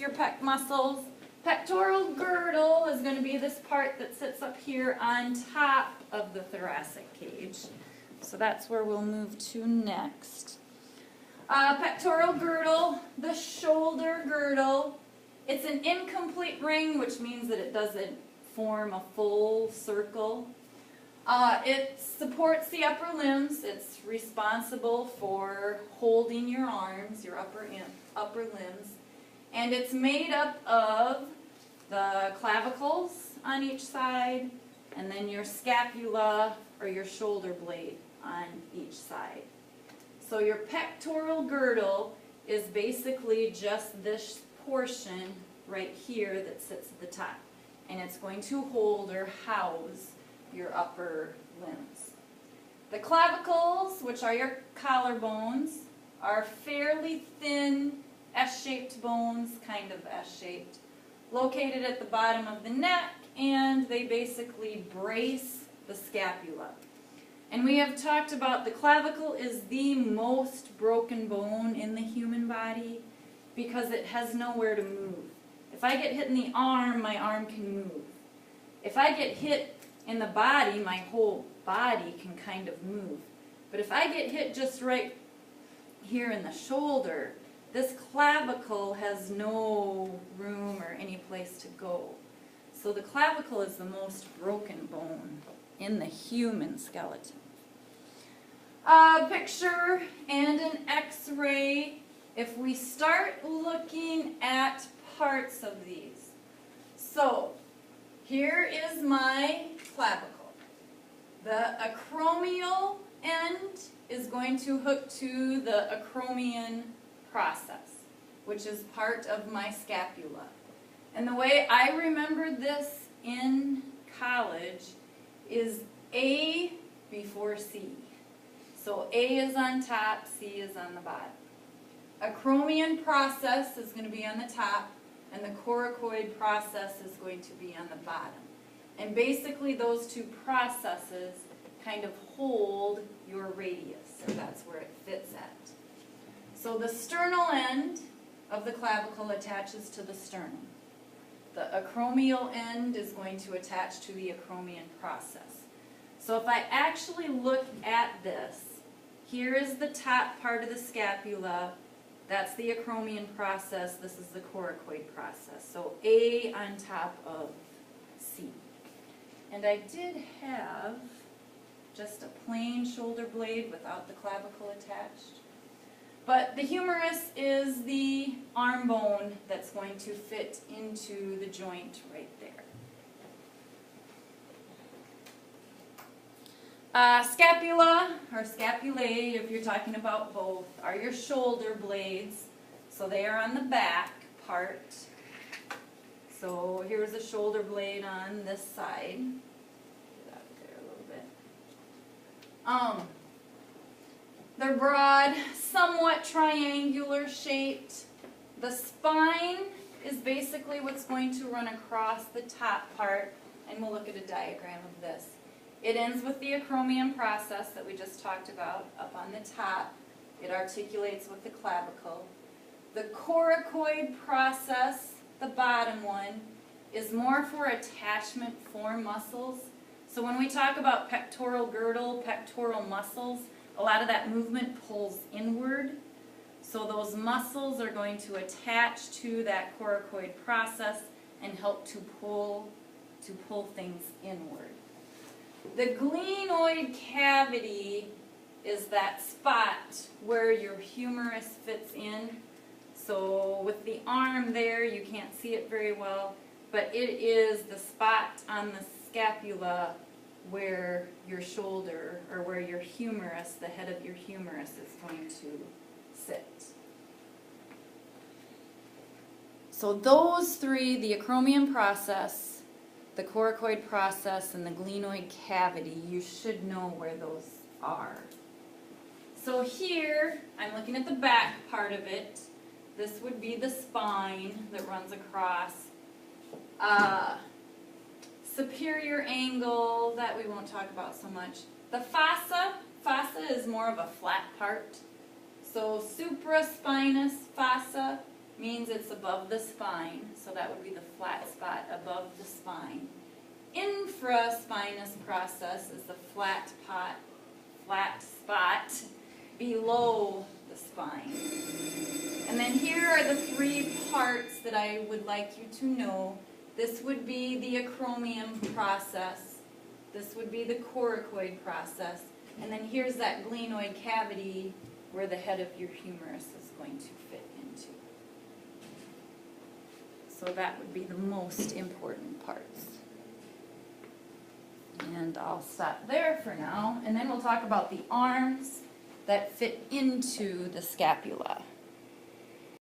your pec muscles. Pectoral girdle is going to be this part that sits up here on top of the thoracic cage. So that's where we'll move to next. Pectoral girdle, the shoulder girdle. It's an incomplete ring, which means that it doesn't form a full circle. It supports the upper limbs. It's responsible for holding your arms, your upper limbs. And it's made up of the clavicles on each side and then your scapula or your shoulder blade on each side. So your pectoral girdle is basically just this portion right here that sits at the top. And it's going to hold or house your upper limbs. The clavicles, which are your collarbones, are fairly thin S-shaped bones, kind of S-shaped, located at the bottom of the neck, and they basically brace the scapula. And we have talked about the clavicle is the most broken bone in the human body because it has nowhere to move. If I get hit in the arm, my arm can move. If I get hit in the body, my whole body can kind of move. But if I get hit just right here in the shoulder, this clavicle has no room or any place to go. So the clavicle is the most broken bone in the human skeleton. Picture and an x-ray. If we start looking at parts of these. So here is my clavicle. The acromial end is going to hook to the acromion process, which is part of my scapula. And the way I remember this in college is A before C. So A is on top, C is on the bottom. Acromion process is going to be on the top, and the coracoid process is going to be on the bottom. And basically those two processes kind of hold your radius, so that's where it fits at. So the sternal end of the clavicle attaches to the sternum. The acromial end is going to attach to the acromion process. So if I actually look at this, here is the top part of the scapula. That's the acromion process. This is the coracoid process. So A on top of C. And I did have just a plain shoulder blade without the clavicle attached. But the humerus is the arm bone that's going to fit into the joint right there. Scapula, or scapulae, if you're talking about both, are your shoulder blades. So they are on the back part. So here's a shoulder blade on this side. Get out of there a little bit. They're broad, somewhat triangular shaped. The spine is basically what's going to run across the top part, and we'll look at a diagram of this. It ends with the acromion process that we just talked about up on the top. It articulates with the clavicle. The coracoid process, the bottom one, is more for attachment for muscles. So when we talk about pectoral girdle, pectoral muscles, a lot of that movement pulls inward. So those muscles are going to attach to that coracoid process and help to pull things inward. The glenoid cavity is that spot where your humerus fits in. So with the arm there, you can't see it very well, but it is the spot on the scapula where your shoulder, or where your humerus, the head of your humerus, is going to sit. So those three, the acromion process, the coracoid process, and the glenoid cavity, you should know where those are. So here, I'm looking at the back part of it. This would be the spine that runs across. Superior angle, that we won't talk about so much. The fossa is more of a flat part. So supraspinous fossa means it's above the spine, so that would be the flat spot above the spine. Infraspinous process is the flat spot below the spine. And then here are the three parts that I would like you to know. This would be the acromion process. This would be the coracoid process. And then here's that glenoid cavity where the head of your humerus is going to fit into. So that would be the most important parts. And I'll stop there for now, and then we'll talk about the arms that fit into the scapula.